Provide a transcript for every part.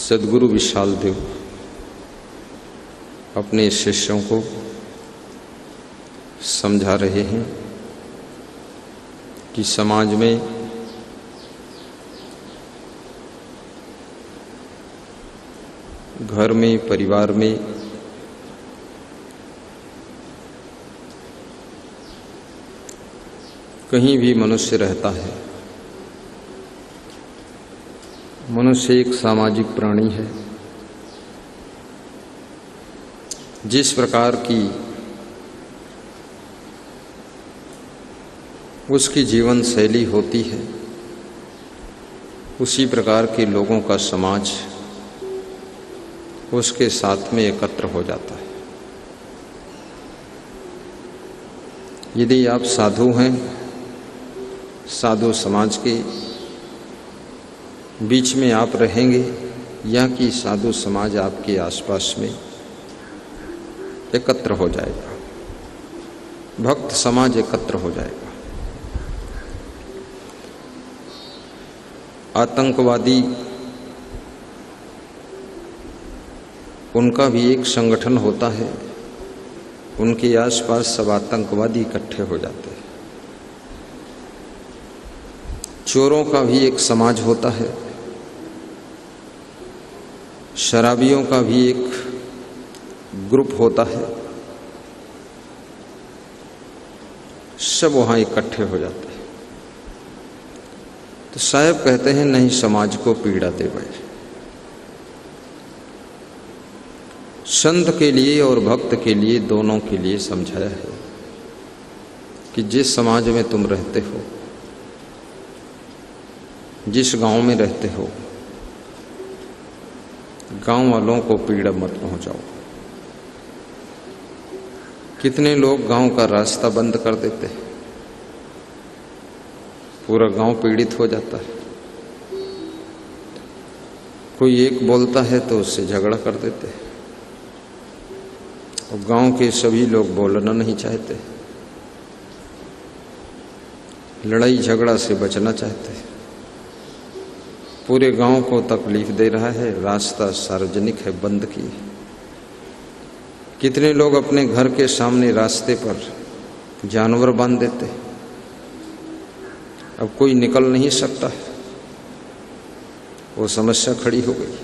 सद्गुरु विशाल देव अपने शिष्यों को समझा रहे हैं कि समाज में घर में, परिवार में कहीं भी मनुष्य रहता है। मनुष्य एक सामाजिक प्राणी है। जिस प्रकार की उसकी जीवन शैली होती है, उसी प्रकार के लोगों का समाज उसके साथ में एकत्र हो जाता है। यदि आप साधु हैं, साधु समाज के बीच में आप रहेंगे या कि साधु समाज आपके आसपास में एकत्र हो जाएगा, भक्त समाज एकत्र हो जाएगा। आतंकवादी उनका भी एक संगठन होता है, उनके आसपास सब आतंकवादी इकट्ठे हो जाते हैं। चोरों का भी एक समाज होता है, शराबियों का भी एक ग्रुप होता है, सब वहां इकट्ठे हो जाते हैं। तो साहब कहते हैं नहीं समाज को पीड़ा दे भाई। संत के लिए और भक्त के लिए, दोनों के लिए समझाया है कि जिस समाज में तुम रहते हो, जिस गांव में रहते हो, गांव वालों को पीड़ा मत पहुंचाओ। कितने लोग गांव का रास्ता बंद कर देते हैं, पूरा गांव पीड़ित हो जाता है। कोई एक बोलता है तो उससे झगड़ा कर देते हैं और गांव के सभी लोग बोलना नहीं चाहते, लड़ाई झगड़ा से बचना चाहते हैं। पूरे गांव को तकलीफ दे रहा है, रास्ता सार्वजनिक है, बंद किए। कितने लोग अपने घर के सामने रास्ते पर जानवर बांध देते, अब कोई निकल नहीं सकता है, वो समस्या खड़ी हो गई।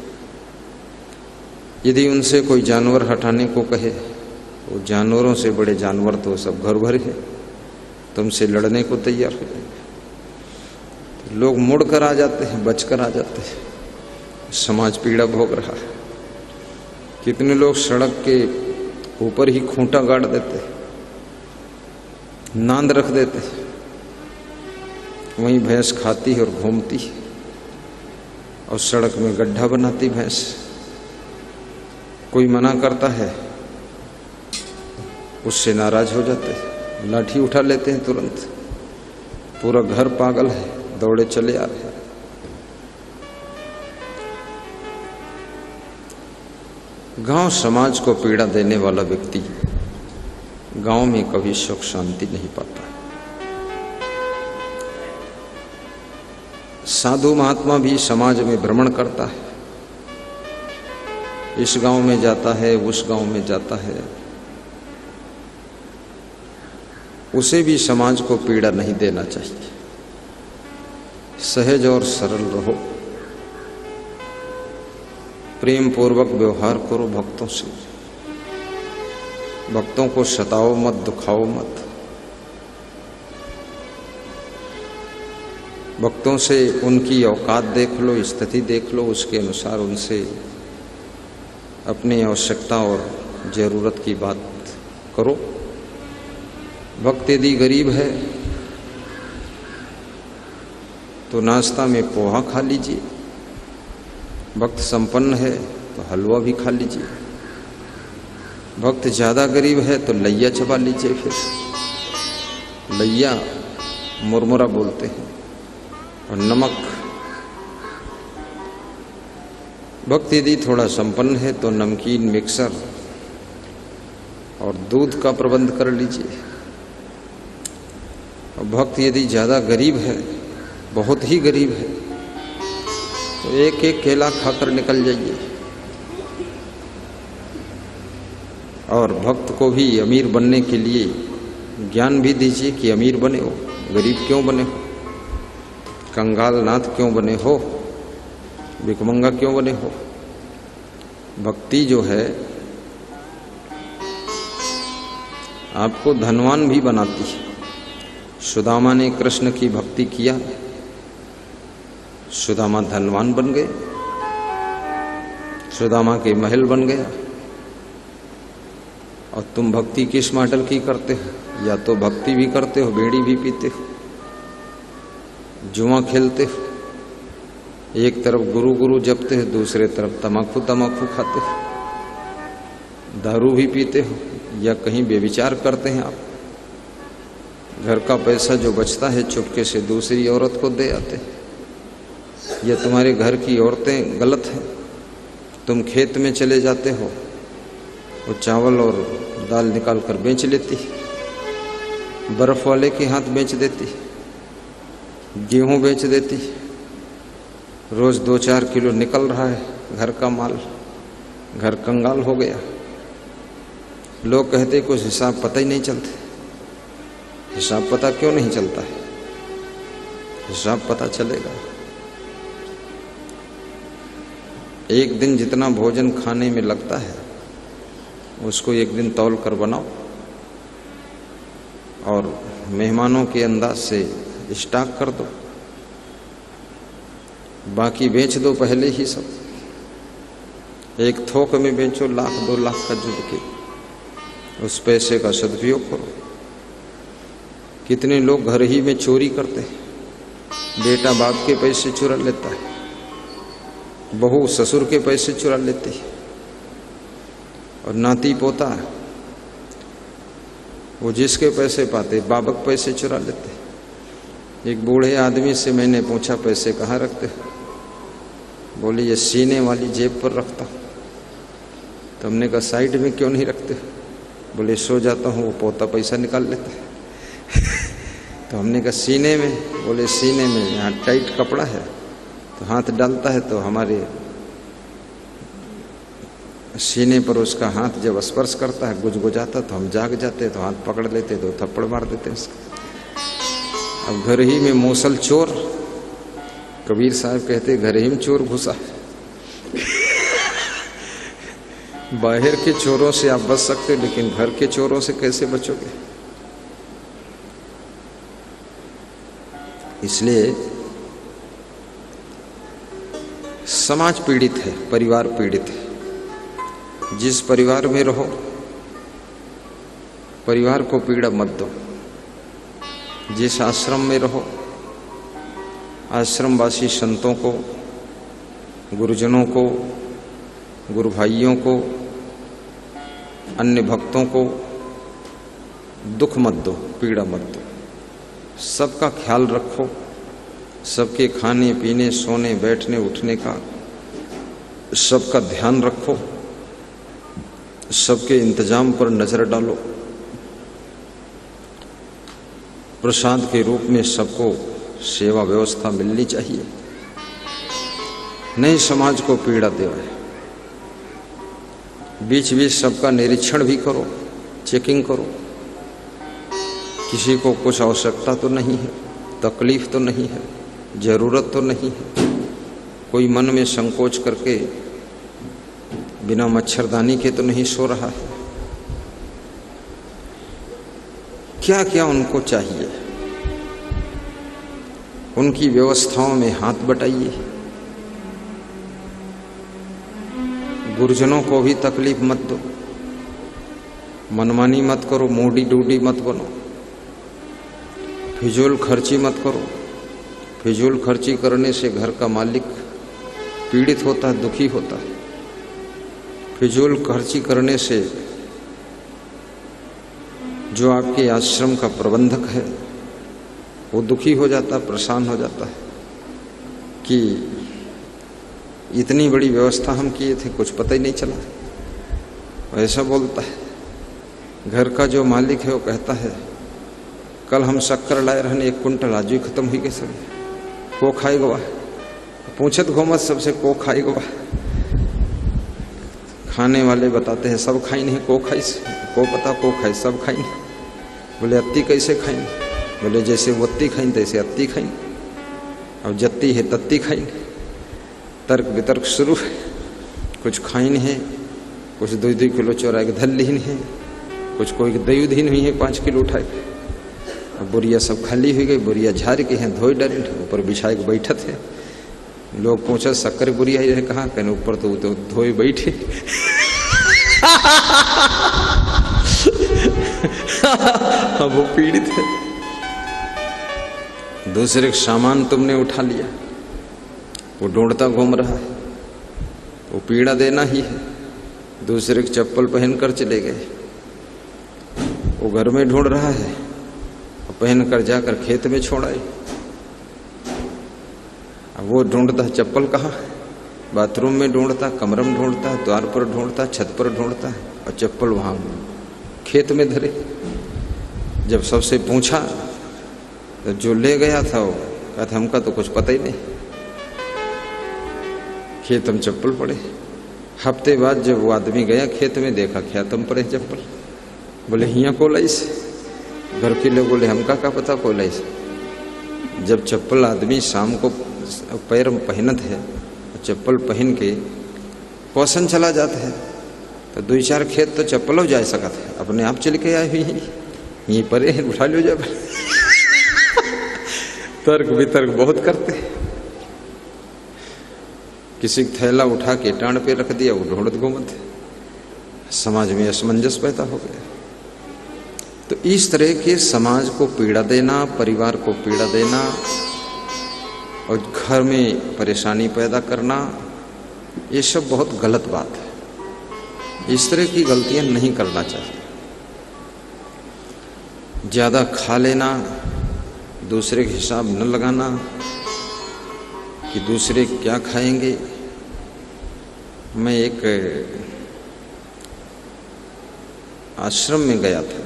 यदि उनसे कोई जानवर हटाने को कहे, वो जानवरों से बड़े जानवर तो सब घर भरे हैं, तुमसे लड़ने को तैयार हो जाएंगे। लोग मुड़ कर आ जाते हैं, बचकर आ जाते हैं। समाज पीड़ा भोग रहा है। कितने लोग सड़क के ऊपर ही खूंटा गाड़ देते हैं, नांद रख देते हैं, वहीं भैंस खाती है और घूमती है और सड़क में गड्ढा बनाती भैंस। कोई मना करता है, उससे नाराज हो जाते हैं, लाठी उठा लेते हैं तुरंत। पूरा घर पागल है, दौड़े चले आ रहे हैं। गांव समाज को पीड़ा देने वाला व्यक्ति गांव में कभी सुख शांति नहीं पाता। साधु महात्मा भी समाज में भ्रमण करता है, इस गांव में जाता है, उस गांव में जाता है। उसे भी समाज को पीड़ा नहीं देना चाहिए। सहज और सरल रहो, प्रेम पूर्वक व्यवहार करो भक्तों से। भक्तों को सताओ मत, दुखाओ मत। भक्तों से उनकी औकात देख लो, स्थिति देख लो, उसके अनुसार उनसे अपनी आवश्यकता और जरूरत की बात करो। भक्त यदि गरीब है तो नाश्ता में पोहा खा लीजिए, भक्त संपन्न है तो हलवा भी खा लीजिए। भक्त ज्यादा गरीब है तो लैया चबा लीजिए। फिर लैया मुरमुरा बोलते हैं, और नमक। भक्त यदि थोड़ा संपन्न है तो नमकीन, मिक्सर और दूध का प्रबंध कर लीजिए। और भक्त यदि ज्यादा गरीब है, बहुत ही गरीब है, तो एक एक केला खाकर निकल जाइए। और भक्त को भी अमीर बनने के लिए ज्ञान भी दीजिए कि अमीर बने हो, गरीब क्यों बने हो, कंगाल नाथ क्यों बने हो, भिखमंगा क्यों बने हो। भक्ति जो है आपको धनवान भी बनाती है। सुदामा ने कृष्ण की भक्ति किया, सुदामा धनवान बन गए, सुदामा के महल बन गया। और तुम भक्ति किस मॉडल की करते हो? या तो भक्ति भी करते हो, बीड़ी भी पीते हो, जुआ खेलते हो, एक तरफ गुरु गुरु जपते हो, दूसरे तरफ तमाकू तमाकू खाते हो, दारू भी पीते हो, या कहीं बेविचार करते हैं आप। घर का पैसा जो बचता है चुपके से दूसरी औरत को दे आते हैं। या तुम्हारे घर की औरतें गलत हैं, तुम खेत में चले जाते हो, वो चावल और दाल निकाल कर बेच लेती, बर्फ वाले के हाथ बेच देती, गेहूं बेच देती। रोज 2-4 किलो निकल रहा है घर का माल, घर कंगाल हो गया। लोग कहते कुछ हिसाब पता ही नहीं चलते। हिसाब पता क्यों नहीं चलता है? हिसाब पता चलेगा। एक दिन जितना भोजन खाने में लगता है उसको एक दिन तौल कर बनाओ और मेहमानों के अंदाज से स्टॉक कर दो, बाकी बेच दो पहले ही सब। एक थोक में बेचो, 1-2 लाख का जुट के, उस पैसे का सदुपयोग करो। कितने लोग घर ही में चोरी करते हैं, बेटा बाप के पैसे चुरा लेता है, बहू ससुर के पैसे चुरा लेती है, और नाती पोता वो जिसके पैसे पाते बाबक पैसे चुरा लेते। एक बूढ़े आदमी से मैंने पूछा पैसे कहाँ रखते हो? बोले ये सीने वाली जेब पर रखता हूँ। तो हमने कहा साइड में क्यों नहीं रखते? बोले सो जाता हूँ, वो पोता पैसा निकाल लेता है। तो हमने कहा सीने में? बोले सीने में, यहाँ टाइट कपड़ा है तो हाथ डालता है तो हमारे सीने पर उसका हाथ जब स्पर्श करता है गुजगुजाता, तो हम जाग जाते, तो हाथ पकड़ लेते, तो थप्पड़ मार देते उसका। अब घर ही में मूसल चोर, कबीर साहब कहते घर ही में चोर घुसा। बाहर के चोरों से आप बच सकते, लेकिन घर के चोरों से कैसे बचोगे? इसलिए समाज पीड़ित है, परिवार पीड़ित है। जिस परिवार में रहो, परिवार को पीड़ा मत दो। जिस आश्रम में रहो, आश्रमवासी संतों को, गुरुजनों को, गुरु भाइयों को, अन्य भक्तों को दुख मत दो, पीड़ा मत दो। सबका ख्याल रखो, सबके खाने पीने, सोने बैठने उठने का सबका ध्यान रखो, सबके इंतजाम पर नजर डालो। प्रसाद के रूप में सबको सेवा व्यवस्था मिलनी चाहिए, नहीं समाज को पीड़ा देवे। बीच बीच सबका निरीक्षण भी करो, चेकिंग करो, किसी को कुछ आवश्यकता तो नहीं है, तकलीफ तो नहीं है, जरूरत तो नहीं है, कोई मन में संकोच करके बिना मच्छरदानी के तो नहीं सो रहा है। क्या क्या उनको चाहिए, उनकी व्यवस्थाओं में हाथ बटाइए। गुरुजनों को भी तकलीफ मत दो, मनमानी मत करो, मूडी डूडी मत बनो, फिजूल खर्ची मत करो। फिजूल खर्ची करने से घर का मालिक पीड़ित होता है, दुखी होता है। फिजूल खर्ची करने से जो आपके आश्रम का प्रबंधक है वो दुखी हो जाता, परेशान हो जाता है कि इतनी बड़ी व्यवस्था हम किए थे, कुछ पता ही नहीं चला। ऐसा बोलता है। घर का जो मालिक है वो कहता है कल हम शक्कर लाए रहने 1 कुंटल, आज ही खत्म हुई गई सब, वो खाएगा। पूछत घूमत सबसे को खाई गो। खाने वाले बताते हैं सब खाई नहीं, को खाई, को पता को खाई, सब खाई नहीं। बोले अत्ती कैसे खाई? बोले जैसे वत्ती खाई तैसे अत्ती खाई, अब जत्ती है तत्ती खाई। तर्क वितर्क शुरू है। कुछ खाइन है, कुछ 2-2 किलो चोरा के धल लीन है, कुछ कोई दयुधीन हुई है 5 किलो उठाए। अब बोरिया सब खाली हुई गई, बोरिया झाड़ के हैं धोई डरे, ऊपर बिछाए के बैठत है। लोग पूछा शक्कर बोरिया ही रहे कहाँ? कहने ऊपर तो धोए बैठे। अब वो पीड़ित है। दूसरे का सामान तुमने उठा लिया, वो ढूंढता घूम रहा है, वो पीड़ा देना ही है। दूसरे की चप्पल पहनकर चले गए, वो घर में ढूंढ रहा है, पहनकर जाकर खेत में छोड़ आए। अब वो ढूंढता चप्पल कहाँ? बाथरूम में ढूंढता, कमरे में ढूंढता, द्वार पर ढूंढता, छत पर ढूंढता, और चप्पल वहां खेत में धरे। जब सबसे पूछा तो जो ले गया था वो कहता हमका तो कुछ पता ही नहीं, खेत में चप्पल पड़े। हफ्ते बाद जब वो आदमी गया खेत में, देखा खेत में पड़े चप्पल। बोले हिया को लाई से? घर के लोग बोले हमका क्या पता को लाई से। जब चप्पल आदमी शाम को पैर में पहनत है, चप्पल पहन के पोषण चला जाता है, तो 2-4 खेत तो चप्पलों जा सकता है, अपने आप चल के आए हुई है, यहीं परे है, उठा लो जब। तर्क वितर्क बहुत करते हैं। किसी थैला उठा के टांड पे रख दिया, वो ढूंढत घूमत, समाज में असमंजस पैदा हो गया। तो इस तरह के समाज को पीड़ा देना, परिवार को पीड़ा देना और घर में परेशानी पैदा करना, ये सब बहुत गलत बात है। इस तरह की गलतियां नहीं करना चाहिए। ज्यादा खा लेना, दूसरे के हिसाब न लगाना कि दूसरे क्या खाएंगे। मैं एक आश्रम में गया था,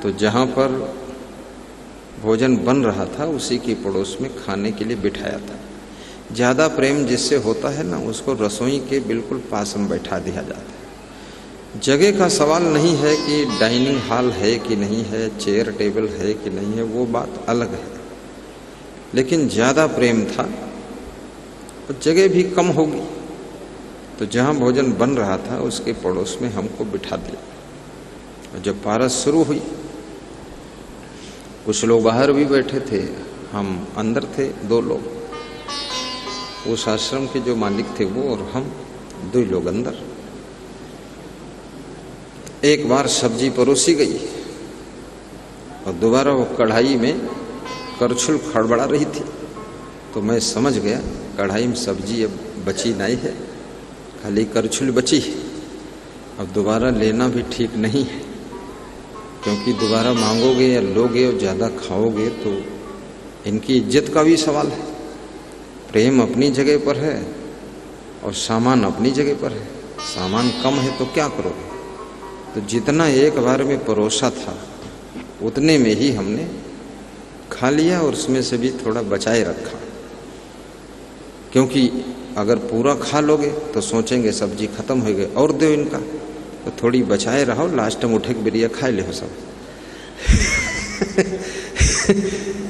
तो जहाँ पर भोजन बन रहा था उसी की पड़ोस में खाने के लिए बिठाया था। ज़्यादा प्रेम जिससे होता है ना, उसको रसोई के बिल्कुल पास में बैठा दिया जाता है। जगह का सवाल नहीं है कि डाइनिंग हॉल है कि नहीं है, चेयर टेबल है कि नहीं है, वो बात अलग है। लेकिन ज़्यादा प्रेम था और जगह भी कम होगी, तो जहाँ भोजन बन रहा था उसके पड़ोस में हमको बिठा दिया। और जब पारस शुरू हुई, कुछ लोग बाहर भी बैठे थे, हम अंदर थे, 2 लोग। उस आश्रम के जो मालिक थे वो और हम, 2 लोग अंदर। एक बार सब्जी परोसी गई और दोबारा वो कढ़ाई में करछुल खड़बड़ा रही थी, तो मैं समझ गया कढ़ाई में सब्जी अब बची नहीं है, खाली करछुल बची है। अब दोबारा लेना भी ठीक नहीं है, क्योंकि दोबारा मांगोगे या लोगे और ज़्यादा खाओगे तो इनकी इज्जत का भी सवाल है। प्रेम अपनी जगह पर है और सामान अपनी जगह पर है। सामान कम है तो क्या करोगे? तो जितना एक बार में परोसा था उतने में ही हमने खा लिया और उसमें से भी थोड़ा बचाए रखा, क्योंकि अगर पूरा खा लोगे तो सोचेंगे सब्जी खत्म हो गई और दो इनका, तो थोड़ी बचाए रहो, लास्ट में उठे के बिरिया खाए ले हो सब।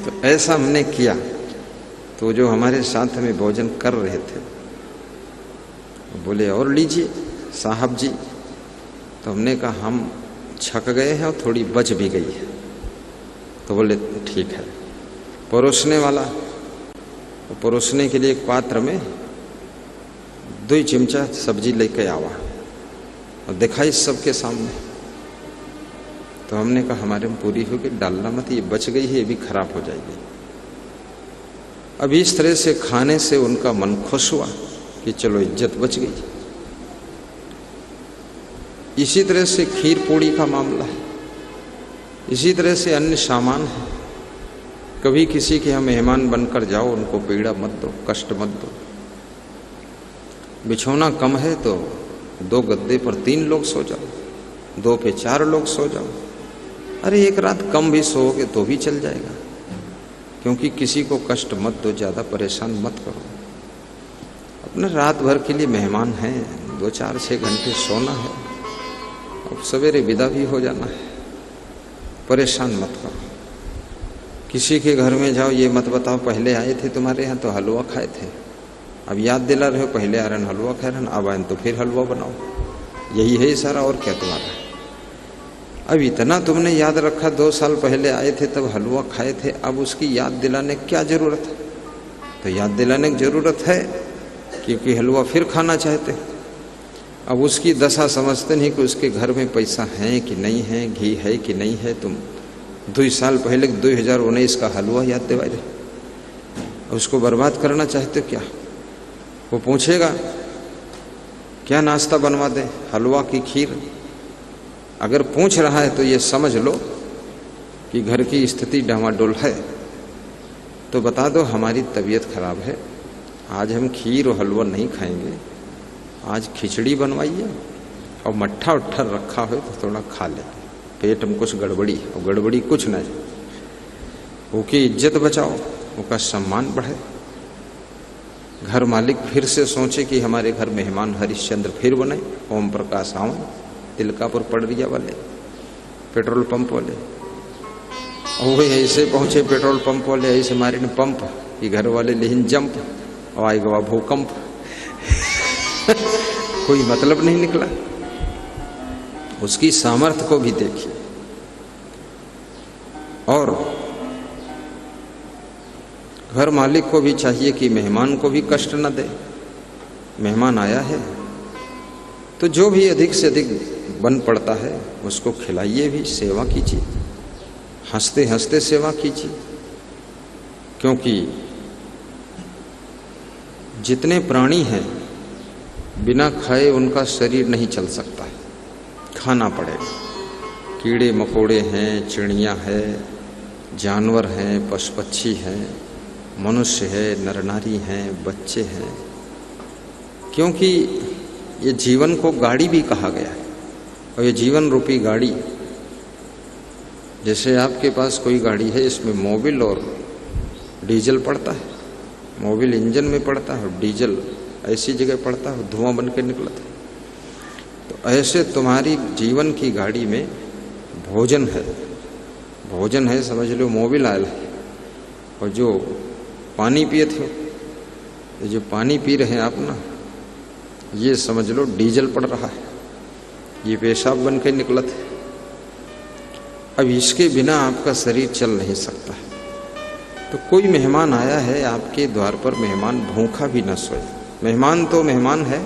तो ऐसा हमने किया। तो जो हमारे साथ में भोजन कर रहे थे बोले और लीजिए साहब जी। तो हमने कहा हम छक गए हैं और थोड़ी बच भी गई है। तो बोले ठीक है। परोसने वाला परोसने के लिए एक पात्र में 2 चिमचा सब्जी लेके आवा और दिखाई सबके सामने। तो हमने कहा हमारे में पूरी होगी, डालना मत, ये बच गई है, ये भी खराब हो जाएगी। अब इस तरह से खाने से उनका मन खुश हुआ कि चलो इज्जत बच गई। इसी तरह से खीर पूड़ी का मामला है, इसी तरह से अन्य सामान है। कभी किसी के यहाँ मेहमान बनकर जाओ, उनको पीड़ा मत दो, कष्ट मत दो। बिछौना कम है तो 2 गद्दे पर 3 लोग सो जाओ, 2 पे 4 लोग सो जाओ। अरे एक रात कम भी सोओगे तो भी चल जाएगा, क्योंकि किसी को कष्ट मत दो, ज़्यादा परेशान मत करो। अपने रात भर के लिए मेहमान हैं, 2-4-6 घंटे सोना है और सवेरे विदा भी हो जाना है। परेशान मत करो। किसी के घर में जाओ, ये मत बताओ पहले आए थे तुम्हारे यहाँ तो हलवा खाए थे, अब याद दिला रहे हो पहले आ रहे हलवा खा रहे, अब आए तो फिर हलवा बनाओ। यही है सारा, और क्या तुम्हारा। अब इतना तुमने याद रखा, 2 साल पहले आए थे तब हलवा खाए थे, अब उसकी याद दिलाने की क्या जरूरत है। तो याद दिलाने की जरूरत है क्योंकि हलवा फिर खाना चाहते। अब उसकी दशा समझते नहीं कि उसके घर में पैसा है कि नहीं है, घी है कि नहीं है। तुम 2 साल पहले 2019 का हलवा याद दिला रहे, उसको बर्बाद करना चाहते हो क्या। वो पूछेगा क्या नाश्ता बनवा दें, हलवा की खीर। अगर पूछ रहा है तो ये समझ लो कि घर की स्थिति डामाडोल है, तो बता दो हमारी तबीयत खराब है, आज हम खीर और हलवा नहीं खाएंगे, आज खिचड़ी बनवाइए और मट्ठा उट्ठा रखा हो तो थोड़ा खा ले, पेट में कुछ गड़बड़ी और गड़बड़ी कुछ न है। उसकी इज्जत बचाओ, उसका सम्मान बढ़े। घर मालिक फिर से सोचे कि हमारे घर मेहमान हरिश्चंद्र फिर बने, ओम प्रकाश आवन, तिलकापुर पड़रिया वाले, पेट्रोल पंप वाले। और वो ऐसे पहुंचे पेट्रोल पंप वाले, ऐसे मारे ने पंप कि घर वाले लेकिन जंप और आई गवा भूकंप। कोई मतलब नहीं निकला। उसकी सामर्थ्य को भी देखिए। और घर मालिक को भी चाहिए कि मेहमान को भी कष्ट न दे। मेहमान आया है तो जो भी अधिक से अधिक बन पड़ता है उसको खिलाइए भी, सेवा कीजिए, हंसते हंसते सेवा कीजिए। क्योंकि जितने प्राणी हैं बिना खाए उनका शरीर नहीं चल सकता है, खाना पड़ेगा। कीड़े मकोड़े हैं, चिड़िया है, जानवर हैं, पशु पक्षी हैं, मनुष्य है, नर नारी हैं, बच्चे हैं। क्योंकि ये जीवन को गाड़ी भी कहा गया है। और ये जीवन रूपी गाड़ी, जैसे आपके पास कोई गाड़ी है, इसमें मोबिल और डीजल पड़ता है, मोबिल इंजन में पड़ता है और डीजल ऐसी जगह पड़ता है धुआं बन के निकलता है। तो ऐसे तुम्हारी जीवन की गाड़ी में भोजन है, भोजन है समझ लो, मोबिल आयल है। और जो पानी पिए थे, जो पानी पी रहे हैं आप ना, ये समझ लो डीजल पड़ रहा है, ये पेशाब बन के निकला था। अब इसके बिना आपका शरीर चल नहीं सकता है। तो कोई मेहमान आया है आपके द्वार पर, मेहमान भूखा भी न सोए। मेहमान तो मेहमान है,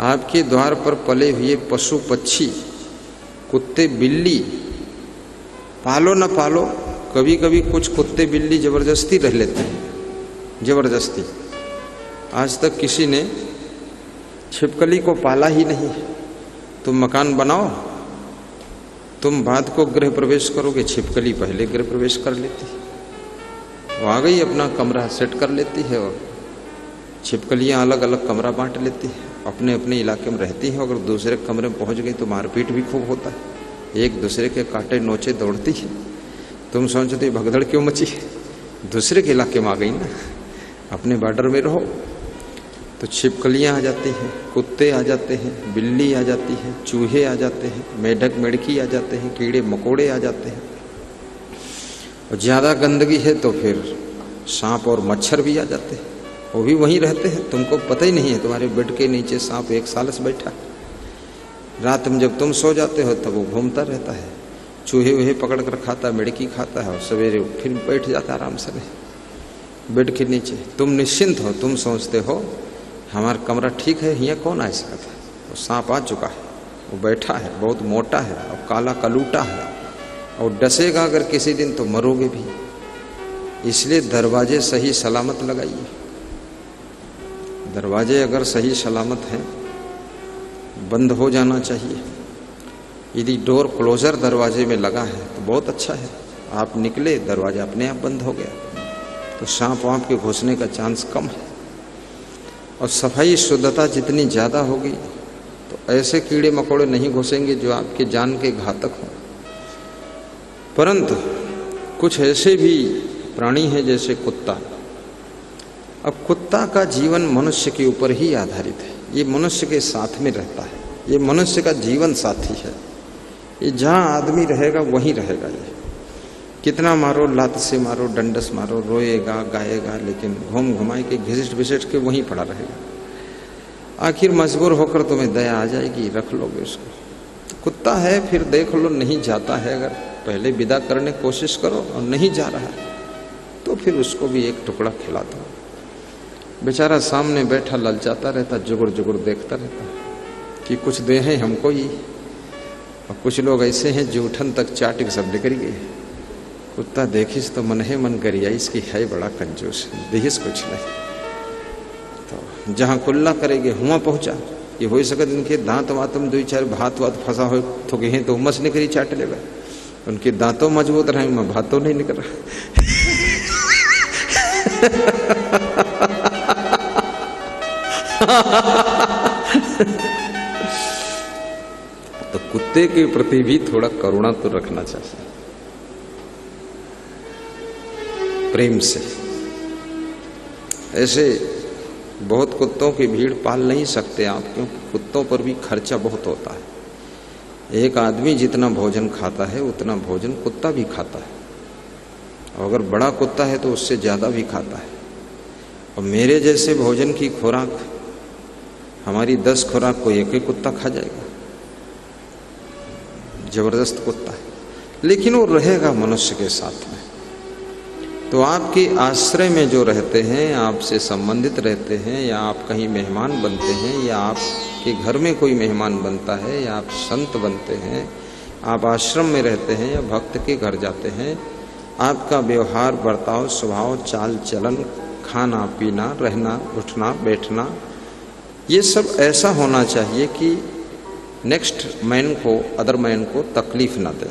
आपके द्वार पर पले हुए पशु पक्षी, कुत्ते बिल्ली, पालो न पालो, कभी कभी कुछ कुत्ते बिल्ली जबरदस्ती रह लेते हैं, जबरदस्ती। आज तक किसी ने छिपकली को पाला ही नहीं। तुम मकान बनाओ, तुम बाद को गृह प्रवेश करोगे, छिपकली पहले गृह प्रवेश कर लेती है, वो आ गई अपना कमरा सेट कर लेती है। और छिपकलियां अलग अलग कमरा बांट लेती है, अपने अपने इलाके में रहती हैं। अगर दूसरे कमरे में पहुंच गई तो मारपीट भी खूब होता है, एक दूसरे के कांटे नोचे दौड़ती है। तुम सोचते भगदड़ क्यों मची है, दूसरे के इलाके में आ गई ना, अपने बॉर्डर में रहो। तो छिपकलियां आ जाती हैं, कुत्ते आ जाते हैं, बिल्ली आ जाती है, चूहे आ जाते हैं, मेढक मेढकी आ जाते हैं, कीड़े मकोड़े आ जाते हैं। और ज़्यादा गंदगी है तो फिर सांप और मच्छर भी आ जाते हैं, वो भी वहीं रहते हैं, तुमको पता ही नहीं है। तुम्हारे बेड के नीचे सांप 1 साल से बैठा है, रात में जब तुम सो जाते हो तब वो घूमता रहता है, चूहे वूहे पकड़ कर खाता है, मेढकी खाता है, और सवेरे फिर बैठ जाता है आराम से बेड के नीचे। तुम निश्चिंत हो, तुम सोचते हो हमारा कमरा ठीक है, यहाँ कौन आ सकता है। वो सांप आ चुका है, वो बैठा है, बहुत मोटा है और काला कलूटा है, और डसेगा अगर किसी दिन तो मरोगे भी। इसलिए दरवाजे सही सलामत लगाइए। दरवाजे अगर सही सलामत हैं, बंद हो जाना चाहिए। यदि डोर क्लोजर दरवाजे में लगा है तो बहुत अच्छा है, आप निकले दरवाजा अपने आप बंद हो गया, तो सांप वाँप के घुसने का चांस कम है। और सफाई शुद्धता जितनी ज़्यादा होगी तो ऐसे कीड़े मकोड़े नहीं घुसेंगे जो आपके जान के घातक हों। परंतु कुछ ऐसे भी प्राणी है जैसे कुत्ता। अब कुत्ता का जीवन मनुष्य के ऊपर ही आधारित है, ये मनुष्य के साथ में रहता है, ये मनुष्य का जीवन साथी है। ये जहाँ आदमी रहेगा वहीं रहेगा। ये कितना मारो, लात से मारो, डंडस मारो, रोएगा गाएगा, लेकिन घूम घुमाए के घिसट विसट के वहीं पड़ा रहेगा। आखिर मजबूर होकर तुम्हें दया आ जाएगी, रख लोगे उसको। तो कुत्ता है, फिर देख लो नहीं जाता है, अगर पहले विदा करने की कोशिश करो और नहीं जा रहा है तो फिर उसको भी एक टुकड़ा खिला दो। बेचारा सामने बैठा ललचाता रहता, जुगुड़ जुगुड़ देखता रहता कि कुछ दे हैं हमको ही। और कुछ लोग ऐसे हैं जूठन तक चाट के सब निकल गए। कुत्ता देखिस तो मन है मन करिया, इसकी है बड़ा कंजूस, देखिस कुछ नहीं। तो जहाँ कुल्ला करेंगे हुआ पहुंचा, ये हो सकत इनके दांत वातम दो चार भात वात फंसा हो थोके हैं तो उमस निकली चाट लेगा। उनके दांतों मजबूत रहे, मैं भातों नहीं निकल रहा। तो कुत्ते के प्रति भी थोड़ा करुणा तो रखना चाहिए, प्रेम से। ऐसे बहुत कुत्तों की भीड़ पाल नहीं सकते आप, क्योंकि कुत्तों पर भी खर्चा बहुत होता है। एक आदमी जितना भोजन खाता है उतना भोजन कुत्ता भी खाता है, और अगर बड़ा कुत्ता है तो उससे ज्यादा भी खाता है। और मेरे जैसे भोजन की खुराक, हमारी 10 खुराक को एक ही कुत्ता खा जाएगा। जबरदस्त कुत्ता है, लेकिन वो रहेगा मनुष्य के साथ में। तो आपके आश्रय में जो रहते हैं, आपसे संबंधित रहते हैं, या आप कहीं मेहमान बनते हैं, या आपके घर में कोई मेहमान बनता है, या आप संत बनते हैं, आप आश्रम में रहते हैं या भक्त के घर जाते हैं, आपका व्यवहार, बर्ताव, स्वभाव, चाल चलन, खाना पीना, रहना, उठना, बैठना, ये सब ऐसा होना चाहिए कि नेक्स्ट मैन को, अदर मैन को तकलीफ ना दे,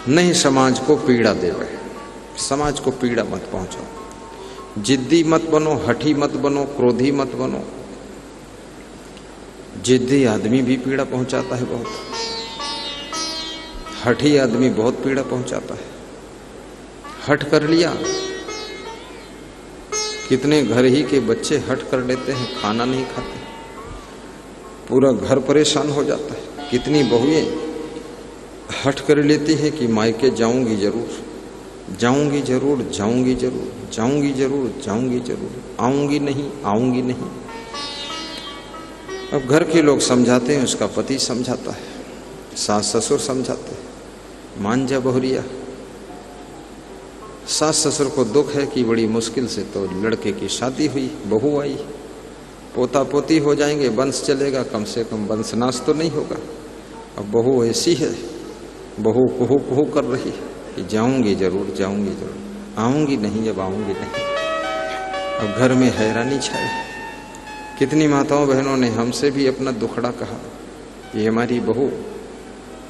नहीं समाज को पीड़ा देवे। समाज को पीड़ा मत पहुंचाओ। जिद्दी मत बनो, हठी मत बनो, क्रोधी मत बनो। जिद्दी आदमी भी पीड़ा पहुंचाता है बहुत, हठी आदमी बहुत पीड़ा पहुंचाता है। हठ कर लिया, कितने घर ही के बच्चे हठ कर लेते हैं, खाना नहीं खाते, पूरा घर परेशान हो जाता है। कितनी बहुएं हठ कर लेती हैं कि मायके जाऊंगी जरूर, जाऊंगी जरूर, जाऊंगी जरूर, जाऊंगी जरूर, जाऊंगी जरूर, आऊंगी नहीं, आऊंगी नहीं। अब घर के लोग समझाते हैं, उसका पति समझाता है, सास ससुर समझाते हैं, मान जा बहुरिया। सास ससुर को दुख है कि बड़ी मुश्किल से तो लड़के की शादी हुई, बहू आई, पोता पोती हो जाएंगे, वंश चलेगा, कम से कम वंशनाश तो नहीं होगा। अब बहू ऐसी है, बहू कुहू कुहू कर रही है कि जाऊंगी जरूर, जाऊंगी जरूर, आऊंगी नहीं, अब आऊंगी नहीं। अब घर में हैरानी छाई। कितनी माताओं बहनों ने हमसे भी अपना दुखड़ा कहा कि हमारी बहू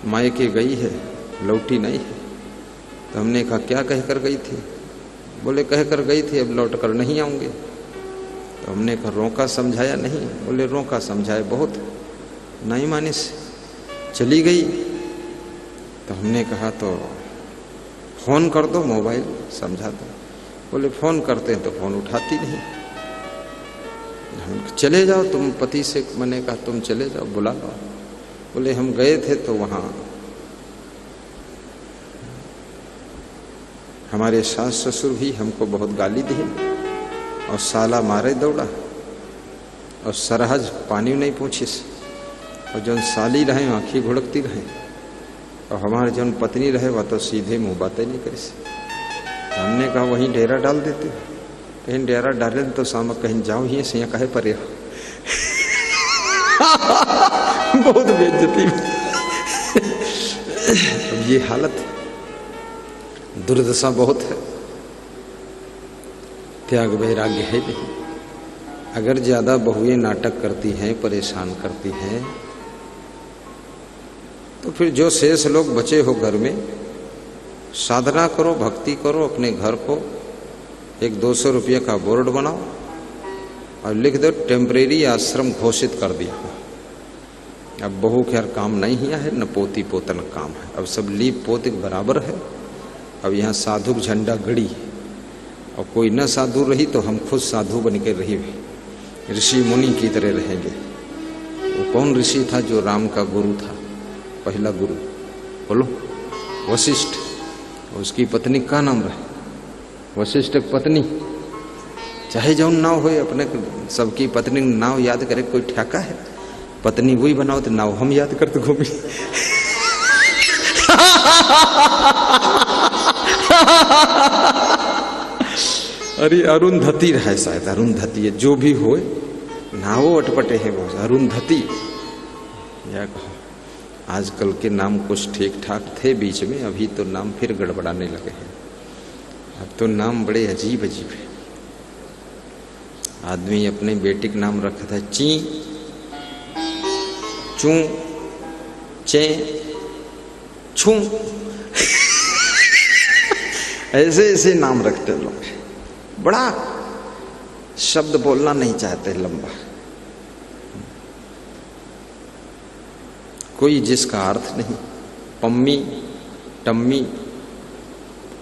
मायके गई है, लौटी नहीं है। तो हमने कहा क्या कहकर गई थी? बोले कहकर गई थी अब लौट कर नहीं आऊंगे। तो हमने कहा रोका समझाया नहीं? बोले रोका समझाए बहुत, नहीं मानी से चली गई। तो हमने कहा तो फोन कर दो, मोबाइल समझा दो। बोले फोन करते हैं तो फोन उठाती नहीं। हम चले जाओ तुम पति से, मैंने कहा तुम चले जाओ, बुला लो। बोले हम गए थे तो वहां हमारे सास ससुर भी हमको बहुत गाली दी और साला मारे दौड़ा और सरहज पानी नहीं पूछी, और जो साली रहे आँखी घुड़कती रहे, और हमारे जो पत्नी रहे वह तो सीधे मुंह बातें नहीं करी। हमने कहा वहीं डेरा डाल देते, कहीं डेरा डाले तो शाम कहीं जाओ ही से कहे परे हो। बहुत बेइज्जती। अब ये हालत, दुर्दशा बहुत है। त्याग वैराग्य है नहीं। अगर ज्यादा बहुएं नाटक करती हैं, परेशान करती हैं, तो फिर जो शेष लोग बचे हो घर में, साधना करो, भक्ति करो, अपने घर को एक 200 रुपये का बोर्ड बनाओ और लिख दो टेम्परेरी आश्रम घोषित कर दिया। अब बहू खैर काम नहीं किया है, न पोती पोतन काम है, अब सब लीप पोत बराबर है। अब यहाँ साधु झंडा गड़ी और कोई न साधु रही तो हम खुद साधु बन के रही, ऋषि मुनि की तरह रहेंगे। वो कौन ऋषि था जो राम का गुरु था, पहला गुरु? बोलो, वशिष्ठ। उसकी पत्नी का नाम रहे? वशिष्ठ पत्नी। चाहे जो नाव हो, अपने सबकी पत्नी नाव याद करे, कोई ठेका है? पत्नी वही बनाओ तो नाव हम याद करते घूमी। अरे अरुंधति रहे शायद, अरुंधति है, जो भी हो नावो अटपटे है वो अरुंधति। या कहो आजकल के नाम कुछ ठीक ठाक थे बीच में, अभी तो नाम फिर गड़बड़ाने लगे हैं। अब तो नाम बड़े अजीब अजीब है। आदमी अपने बेटे का नाम रखा था ची, चू, चे, छू। ऐसे ऐसे नाम रखते लोग, बड़ा शब्द बोलना नहीं चाहते लंबा, कोई जिसका अर्थ नहीं। पम्मी, टम्मी,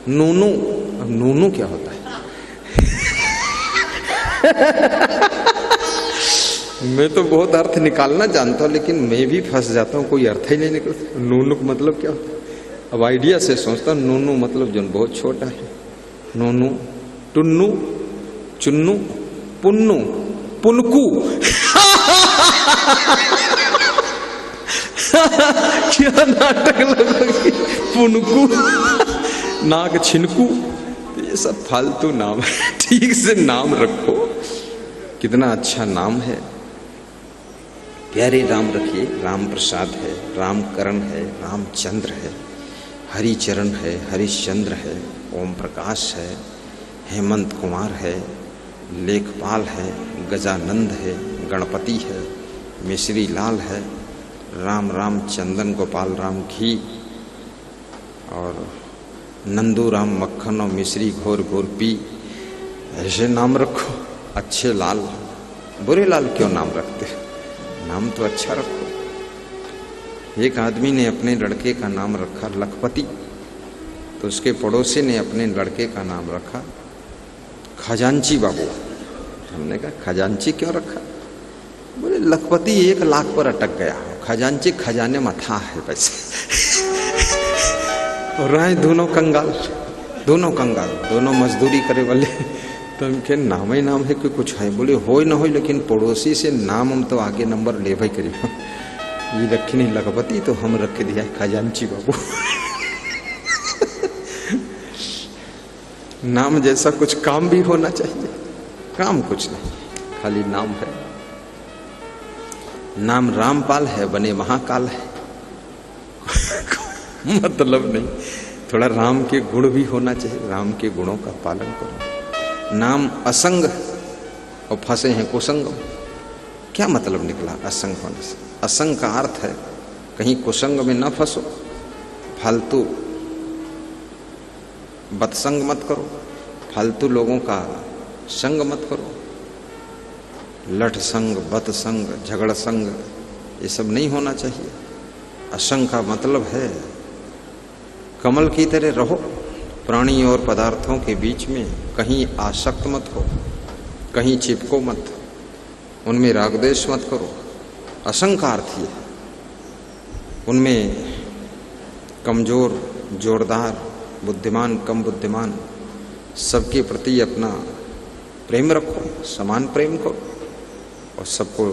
नूनू। अब नूनू क्या होता है? मैं तो बहुत अर्थ निकालना जानता हूं, लेकिन मैं भी फंस जाता हूं, कोई अर्थ ही नहीं निकलता। नूनू का मतलब क्या होता है? अब आइडिया से सोचता हूं, नूनू मतलब जो बहुत छोटा है। नूनू, टुन्नू, चुन्नू, पुन्नू, पुनकू। क्या नाटक लगेगी। पुनकू, नाक छिनकू, ये सब फालतू नाम है। ठीक से नाम रखो। कितना अच्छा नाम है, प्यारे नाम रखिए। राम प्रसाद है, राम करण है, रामचंद्र है, हरिचरण है, हरिश्चंद्र है, ओम प्रकाश है, हेमंत कुमार है, लेखपाल है, गजानंद है, गणपति है, मिश्री लाल है, राम राम चंदन गोपाल राम घी, और नंदू राम मक्खन और मिश्री घोर घोर पी। ऐसे नाम रखो। अच्छे लाल, बुरे लाल क्यों नाम रखते? नाम तो अच्छा रखो। एक आदमी ने अपने लड़के का नाम रखा लखपति, तो उसके पड़ोसी ने अपने लड़के का नाम रखा खजांची बाबू। हमने कहा खजांची क्यों रखा? बोले लखपति 1 लाख पर अटक गया, खजांची खजाने में था है पैसे। और रहे दोनों कंगाल, दोनों मजदूरी करे वाले। तो उनके नाम ही नाम है कि कुछ है? बोले हो न हो, लेकिन पड़ोसी से नाम हम तो आगे नंबर ले भाई करिए। ये रखी नहीं लखपति, तो हम रख दिया खजांची बाबू। नाम जैसा कुछ काम भी होना चाहिए। काम कुछ नहीं, खाली नाम है। नाम रामपाल है, बने महाकाल है। मतलब नहीं, थोड़ा राम के गुण भी होना चाहिए। राम के गुणों का पालन करो। नाम असंग और फंसे हैं कुसंग। क्या मतलब निकला असंग होने से? असंग का अर्थ है कहीं कुसंग में न फंसो, फालतू बतसंग मत करो, फालतू लोगों का संग मत करो। लठ संग, बत संग, झगड़ संग, ये सब नहीं होना चाहिए। असंग का मतलब है कमल की तरह रहो, प्राणी और पदार्थों के बीच में कहीं आसक्त मत हो, कहीं चिपको मत, उनमें रागद्वेष मत करो। असंग का अर्थ ये, उनमें कमजोर, जोरदार, बुद्धिमान, कम बुद्धिमान, सबके प्रति अपना प्रेम रखो, समान प्रेम करो और सबको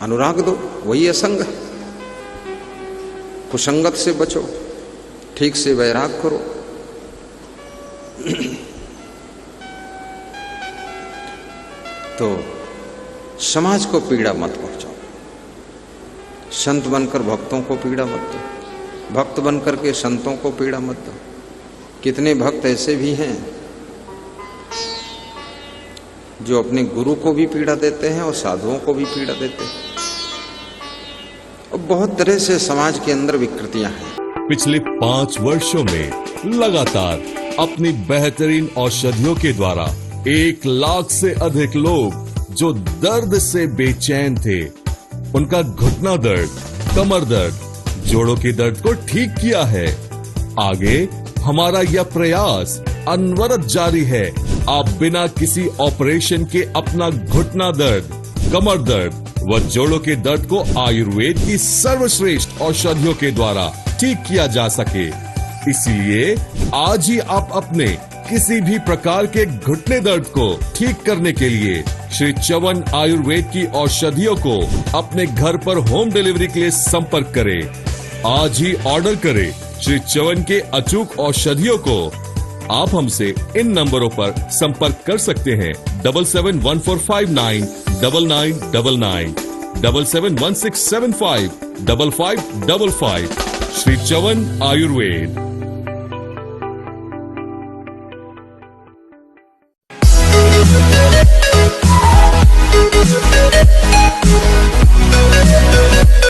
अनुराग दो। वही असंग है। कुसंगत से बचो, ठीक से वैराग करो। तो समाज को पीड़ा मत पहुंचाओ। संत बनकर भक्तों को पीड़ा मत दो, भक्त बनकर के संतों को पीड़ा मत दो। कितने भक्त ऐसे भी हैं जो अपने गुरु को भी पीड़ा देते हैं और साधुओं को भी पीड़ा देते हैं। और बहुत तरह से समाज के अंदर विकृतियां हैं। पिछले 5 वर्षों में लगातार अपनी बेहतरीन औषधियों के द्वारा 1 लाख से अधिक लोग जो दर्द से बेचैन थे, उनका घुटना दर्द, कमर दर्द, जोड़ों के दर्द को ठीक किया है। आगे हमारा यह प्रयास अनवरत जारी है। आप बिना किसी ऑपरेशन के अपना घुटना दर्द, कमर दर्द व जोड़ों के दर्द को आयुर्वेद की सर्वश्रेष्ठ औषधियों के द्वारा ठीक किया जा सके। इसलिए आज ही आप अपने किसी भी प्रकार के घुटने दर्द को ठीक करने के लिए श्री च्यवन आयुर्वेद की औषधियों को अपने घर पर होम डिलीवरी के लिए संपर्क करें। आज ही ऑर्डर करें श्री च्यवन के अचूक औषधियों को। आप हमसे इन नंबरों पर संपर्क कर सकते हैं 7714599999, 7716755555। श्री च्यवन आयुर्वेद।